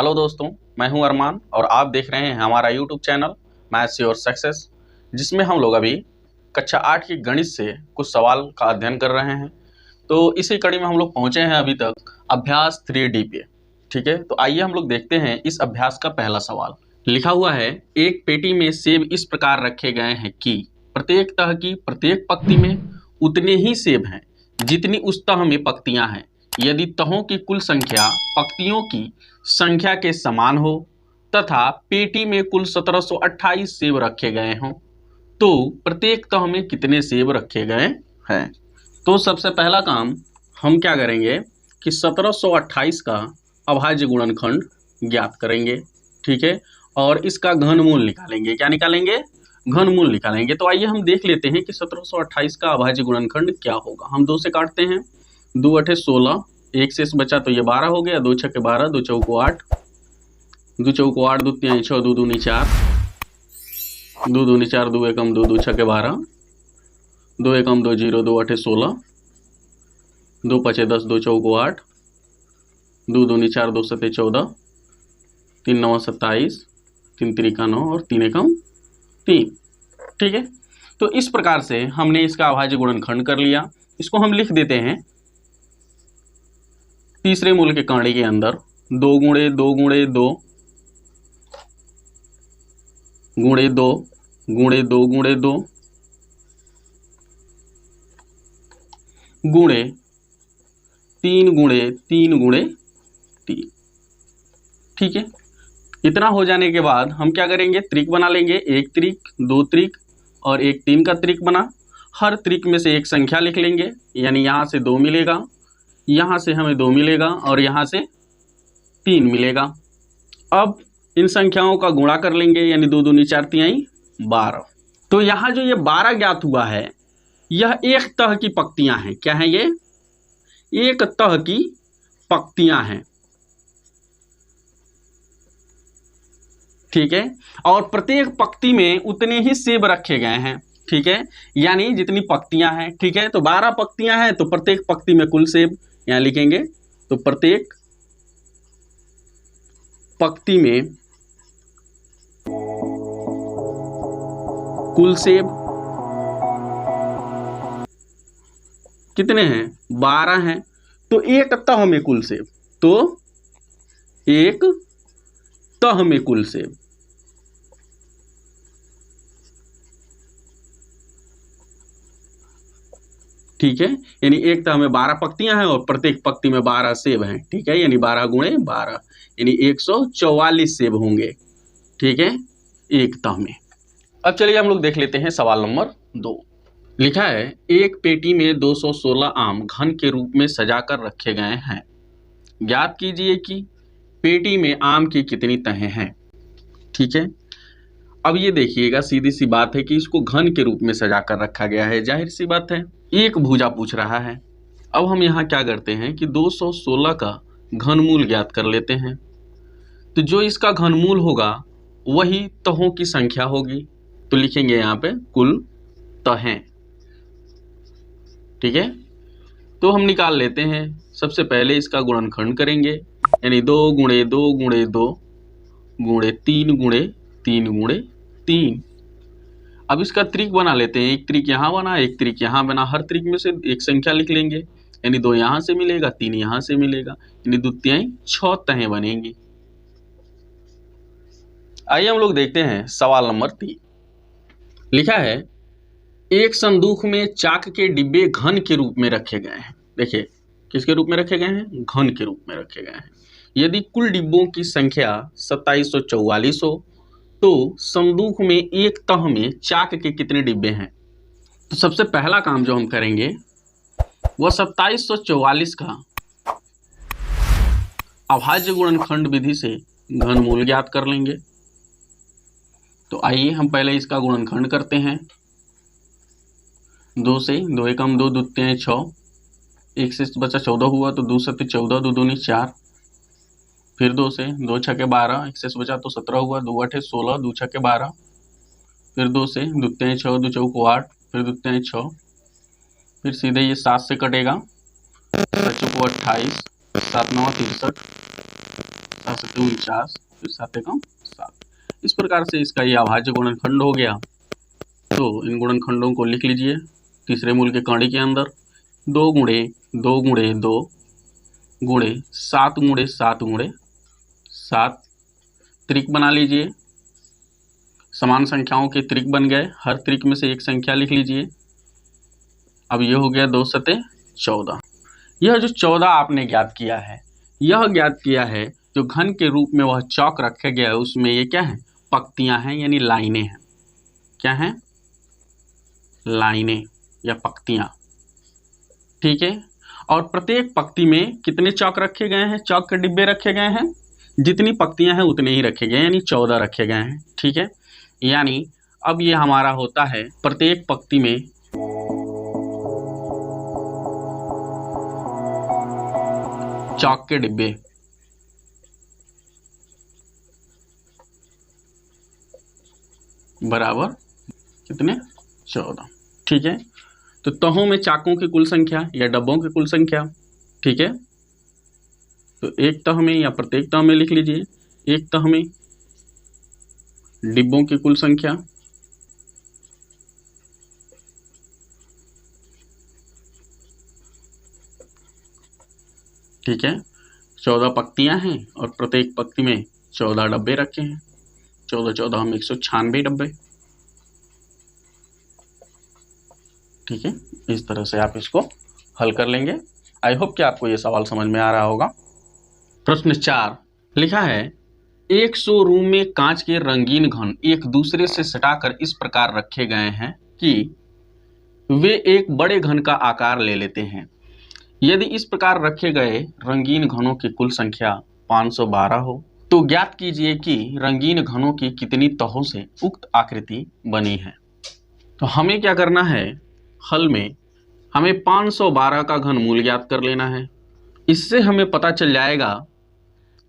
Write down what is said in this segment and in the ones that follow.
Hello दोस्तों, मैं हूं अरमान और आप देख रहे हैं हमारा YouTube channel maths your success, जिसमें हम लोग अभी कक्षा 8 की गणित से कुछ सवाल का अध्ययन कर रहे हैं। तो इसी कड़ी में हम लोग पहुंचे हैं अभी तक अभ्यास 3D पे। ठीक है, तो आइए हम लोग देखते हैं इस अभ्यास का पहला सवाल। लिखा हुआ है, एक पेटी में सेब इस प्रकार रखे गए हैं कि प्रत्येक तह की प्रत्येक पंक्ति में उतने ही सेब हैं जितनी उस तह में पंक्तियां हैं। यदि तहों की कुल संख्या पंक्तियों की संख्या के समान हो तथा पेटी में कुल 1728 सेब रखे गए हों तो प्रत्येक तह में कितने सेब रखे गए हैं। तो सबसे पहला काम हम क्या करेंगे कि 1728 का अभाज्य गुणनखंड ज्ञात करेंगे। ठीक है, और इसका घनमूल निकालेंगे। क्या निकालेंगे? घनमूल निकालेंगे। तो आइए हम देख लेते हैं कि 1728 का अभाज्य गुणनखंड क्या होगा। हम 2 से काटते हैं, 2 अठे 16, 1 शेष बचा तो ये 12 हो गया, 2 छक्के 12, 2 चौको 8, 2 चौको 8, 2 तिहाई 6, 2 दूनी 4, 2 दूनी 4, 2 एकम 2, 2 छक्के 12, 2 एकम 2 0, 2 अठे 16, 2 पचे 10, 2 चौको 8, 2 दूनी 4, 2 सते 14, 3 नवा 27, 3 त्रिका 9 और 3 एकम 3। ठीक है, तो इस प्रकार से हमने इसका अभाज्य गुणनखंड कर लिया। इसको हम लिख देते हैं तीसरे मूल के कड़ी के अंदर 2 गुणे 2 गुणे 2 गुणे 2 गुणे 2 गुणे 2 गुणे 3 गुणे 3 गुणे 3। ठीक है, इतना हो जाने के बाद हम क्या करेंगे, त्रिक बना लेंगे। 1 त्रिक, 2 त्रिक और 1 3 का त्रिक बना। हर त्रिक में से एक संख्या लिख लेंगे, यानी यहाँ से 2 मिलेगा, यहाँ से हमें 2 मिलेगा और यहाँ से 3 मिलेगा। अब इन संख्याओं का गुणा कर लेंगे, यानी 2 दूनी 4 तिहाई 12। तो यहाँ जो ये 12 ज्ञात हुआ है, यह एक तह की पंक्तियां हैं। क्या है ये? एक तह की पंक्तियां हैं। ठीक है, और प्रत्येक पंक्ति में उतने ही सेब रखे गए हैं। ठीक है, यानी जितनी पंक्तियां हैं। ठीक है, तो 12 पंक्तियां हैं तो प्रत्येक पंक्ति में कुल सेब यहां लिखेंगे। तो प्रत्येक पंक्ति में कुल सेब कितने हैं? 12 हैं। तो एक तह में कुल सेब, तो एक तह में कुल सेब। ठीक है, यानी एक तह में 12 पंक्तियां हैं और प्रत्येक पंक्ति में 12 सेब हैं। ठीक है, यानी 12 गुणे 12 यानी 144 सेब होंगे। ठीक है, एक तह में। अब चलिए हम लोग देख लेते हैं सवाल नंबर 2। लिखा है, एक पेटी में 216 आम घन के रूप में सजाकर रखे गए हैं। ज्ञात कीजिए कि पेटी में आम की कितनी तहें हैं। ठीक है, अब ये देखिएगा, सीधी सी बात है कि इसको घन के रूप में सजा कर रखा गया है। जाहिर सी बात है, एक भुजा पूछ रहा है। अब हम यहाँ क्या करते हैं कि 216 का घनमूल ज्ञात कर लेते हैं। तो जो इसका घनमूल होगा वही तहों की संख्या होगी। तो लिखेंगे यहाँ पे कुल तहें। ठीक है, तो हम निकाल लेते हैं। सबसे पहले इसका गुणनखंड करेंगे, यानी 2 गुणे 2 गुणे 2 गुणे 3 गुणे 3 गुणे 3। अब इसका त्रिक बना लेते हैं। एक त्रिक यहाँ बना, एक त्रिक यहाँ बना। हर त्रिक में से एक संख्या लिख लेंगे, यानी 2 यहाँ से मिलेगा, 3 यहाँ से मिलेगा, यानी 2 तिहाई 6 तहें बनेंगी। आइए हम लोग देखते हैं सवाल नंबर 3। लिखा है, एक संदूक में चाक के डिब्बे घन के रूप में रखे गए हैं। देखिए, किसके रूप में रखे गए हैं? घन के रूप में रखे गए हैं। यदि कुल डिब्बों की संख्या 2744 हो तो संदूक में एक तह में चाक के कितने डिब्बे हैं। तो सबसे पहला काम जो हम करेंगे वह 2744 का अभाज्य गुणनखंड विधि से घनमूल ज्ञात कर लेंगे। तो आइए हम पहले इसका गुणनखंड करते हैं। 2 से 2 एकम 2, 2 तिहाई 6, 1 से बचा 14 हुआ तो 2 सते 14, 2 दूनी 4, फिर 2 से 2 छक्के 12, 1 से बचा तो 17 हुआ, 2 अठे 16, 2 छक्के 12, फिर 2 से 2 तिहाई 6, 2 चौको 8, फिर 2 तिहाई 6, फिर सीधे ये 7 से कटेगा, 7 चौको 28, 7 नवा 63, 7 49, फिर 7 एकम 7। इस प्रकार से इसका ये अभाज्य गुणनखंड हो गया। तो इन गुणनखंडों को लिख लीजिए तीसरे मूल के कड़ी के अंदर। 2 गुणे 2 गुणे 2 गुणे 7 गुणे 7 गुणे 7 त्रिक बना लीजिए। समान संख्याओं के त्रिक बन गए, हर त्रिक में से एक संख्या लिख लीजिए। अब ये हो गया 2 सते 14। यह जो 14 आपने ज्ञात किया है, यह ज्ञात किया है जो घन के रूप में वह चौक रखा गया है, उसमें ये क्या है, पंक्तियां हैं यानी लाइनें हैं। क्या हैं, लाइनें या पंक्तियां। ठीक है, और प्रत्येक पंक्ति में कितने चौक रखे गए हैं, चौक के डिब्बे रखे गए हैं। जितनी पंक्तियां हैं उतने ही रखे गए, यानी 14 रखे गए हैं। ठीक है, यानी अब ये हमारा होता है प्रत्येक पंक्ति में चौक के डिब्बे। बराबर कितने, 14। ठीक है, तो तहों में चाकों की कुल संख्या या डब्बों की कुल संख्या। ठीक है, तो एक तह में या प्रत्येक तह में लिख लीजिए, एक तह में डिब्बों की कुल संख्या। ठीक है, 14 पंक्तियां हैं और प्रत्येक पंक्ति में 14 डब्बे रखे हैं। 14 14 हम 196 डब्बे। ठीक है, इस तरह से आप इसको हल कर लेंगे। आई होप कि आपको ये सवाल समझ में आ रहा होगा। प्रश्न 4 लिखा है, 100 रूम में कांच के रंगीन घन एक दूसरे से सटाकर इस प्रकार रखे गए हैं कि वे एक बड़े घन का आकार ले लेते हैं। यदि इस प्रकार रखे गए रंगीन घनों की कुल संख्या 512 हो तो ज्ञात कीजिए कि रंगीन घनों की कितनी तहों से उक्त आकृति बनी है। तो हमें क्या करना है, हल में हमें 512 का घनमूल ज्ञात कर लेना है। इससे हमें पता चल जाएगा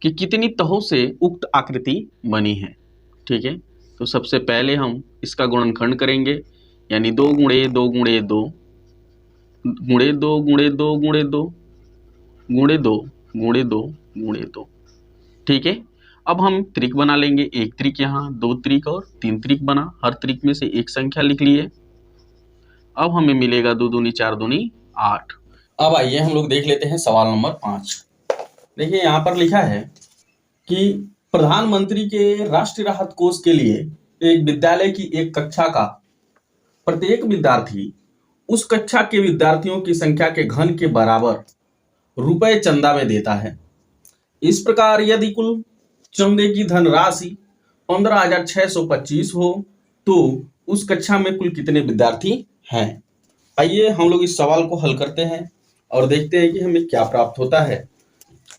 कि कितनी तहों से उक्त आकृति बनी है। ठीक है, तो सबसे पहले हम इसका गुणनखंड करेंगे, यानी 2 गुणे 2 गुणे 2 गुणे 2 गुणे 2 गुणे 2 गुणे 2 गुणे 2 गुणे 2। ठीक है, अब हम त्रिक बना लेंगे, एक त्रिक यहाँ, 2 त्रिक और 3 त्रिक बना, हर त्रिक में से एक संख्या लिख लिए। अब हमें मिलेगा 2 दूनी 4 दूनी 8। अब आइए हम लोग देख लेते हैं सवाल नंबर 5। देखिए यहाँ पर लिखा है कि प्रधानमंत्री के राष्ट्रीय राहत कोष के लिए एक विद्यालय की एक कक्षा का प्रत्येक विद्यार्थी उस कक्षा के विद्यार्थियों की संख्या के घन के बराबर रुपए चंदा में देता है। इस प्रकार यदि कुल चंदे की धनराशि 15,625 हो तो उस कक्षा में कुल कितने विद्यार्थी हैं। आइए हम लोग इस सवाल को हल करते हैं और देखते हैं कि हमें क्या प्राप्त होता है।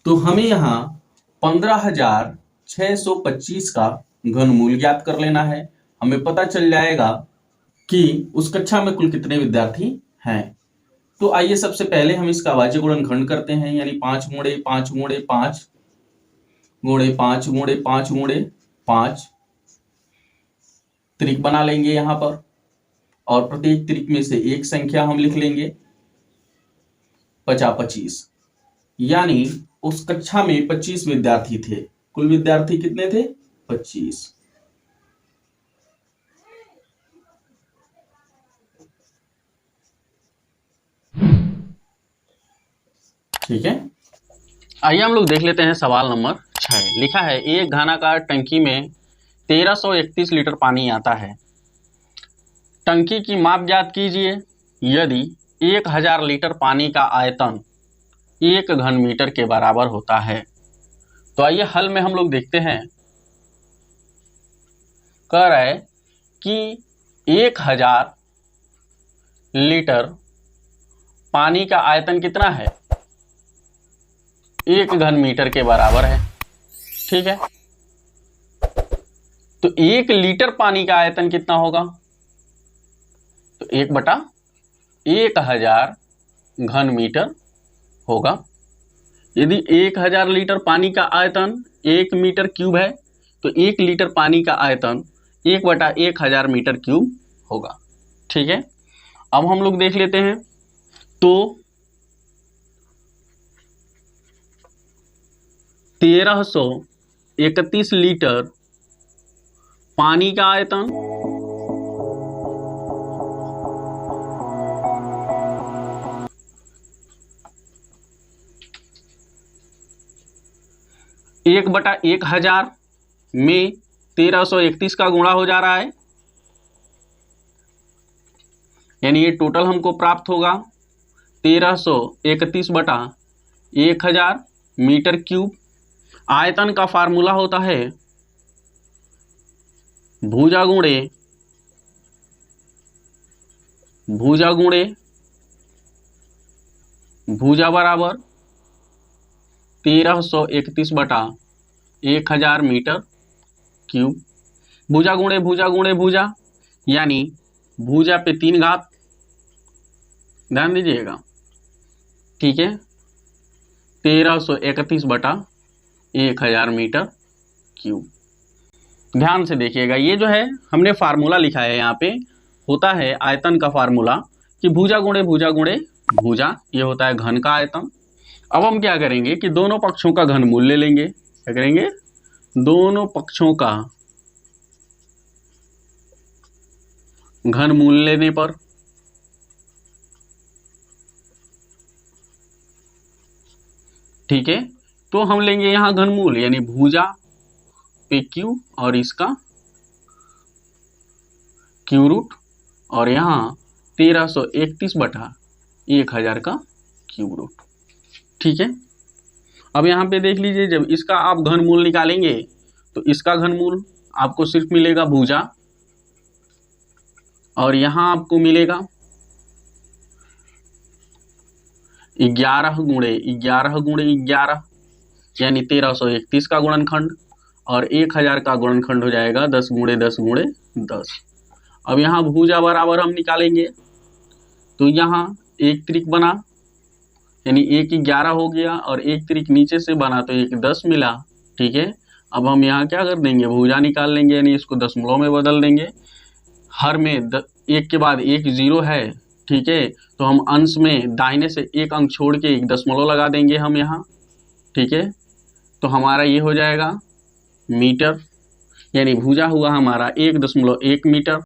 तो हमें यहाँ 15,625 का घनमूल ज्ञात कर लेना है। हमें पता चल जाएगा कि उस कक्षा में कुल कितने विद्यार्थी हैं। तो आइए सबसे पहले हम इसका अभाज्य गुणनखंड करते हैं, यानी 5 गुणे 5 गुणे 5 गुणे 5 गुणे 5 गुणे 5 त्रिक बना लेंगे यहाँ पर, और प्रत्येक त्रिक में से एक संख्या हम लिख लेंगे 25। यानी उस कक्षा में 25 विद्यार्थी थे। कुल विद्यार्थी कितने थे, 25। ठीक है, आइए हम लोग देख लेते हैं सवाल नंबर 6। लिखा है, एक घनाकार टंकी में 1331 लीटर पानी आता है। टंकी की माप ज्ञात कीजिए। यदि 1000 लीटर पानी का आयतन 1 घन मीटर के बराबर होता है। तो आइए हल में हम लोग देखते हैं। कह रहा है कि 1000 लीटर पानी का आयतन कितना है, 1 घन मीटर के बराबर है। ठीक है, तो 1 लीटर पानी का आयतन कितना होगा, तो 1/1000 घन मीटर होगा। यदि 1000 लीटर पानी का आयतन 1 मीटर क्यूब है तो 1 लीटर पानी का आयतन 1/1000 मीटर क्यूब होगा। ठीक है, अब हम लोग देख लेते हैं। तो 1331 लीटर पानी का आयतन एक बटा 1000 में 1331 का गुणा हो जा रहा है, यानी ये टोटल हमको प्राप्त होगा 1331 बटा 1000 मीटर क्यूब। आयतन का फार्मूला होता है भुजा गुणे भुजा बराबर 1331 बटा 1000 मीटर क्यूब। भुजा गुणे भुजा यानी भुजा पे 3 घात, ध्यान दीजिएगा, ठीक है। 1331 बटा 1000 मीटर क्यूब। ध्यान से देखिएगा, ये जो है हमने फार्मूला लिखा है, यहाँ पे होता है आयतन का फार्मूला कि भुजा गुणे भुजा, ये होता है घन का आयतन। अब हम क्या करेंगे कि दोनों पक्षों का घनमूल ले लेंगे। क्या करेंगे? दोनों पक्षों का घनमूल लेने पर ठीक है, तो हम लेंगे यहां घनमूल, यानी भुजा पे क्यू और इसका क्यू रूट, और यहां 1331 बटा 1000 का क्यूब रूट, ठीक है। अब यहाँ पे देख लीजिए, जब इसका आप घनमूल निकालेंगे तो इसका घनमूल आपको सिर्फ मिलेगा भुजा, और यहाँ आपको मिलेगा 11 गुणे 11 यानी 1331 का गुणनखंड, और 1000 का गुणनखंड हो जाएगा 10 गुणे 10 गुणे 10। अब यहाँ भुजा बराबर हम निकालेंगे तो यहाँ 1 त्रिक बना, यानी 1 11 हो गया, और 1 त्रिक नीचे से बना तो 1 10 मिला, ठीक है। अब हम यहाँ क्या कर देंगे? भुजा निकाल लेंगे, यानी इसको दशमलव में बदल देंगे। हर में 1 के बाद 1 0 है, ठीक है, तो हम अंश में दाहिने से 1 अंक छोड़ के 1 दशमलव लगा देंगे हम यहाँ, ठीक है। तो हमारा ये हो जाएगा मीटर, यानी भुजा हुआ हमारा 1.1 मीटर।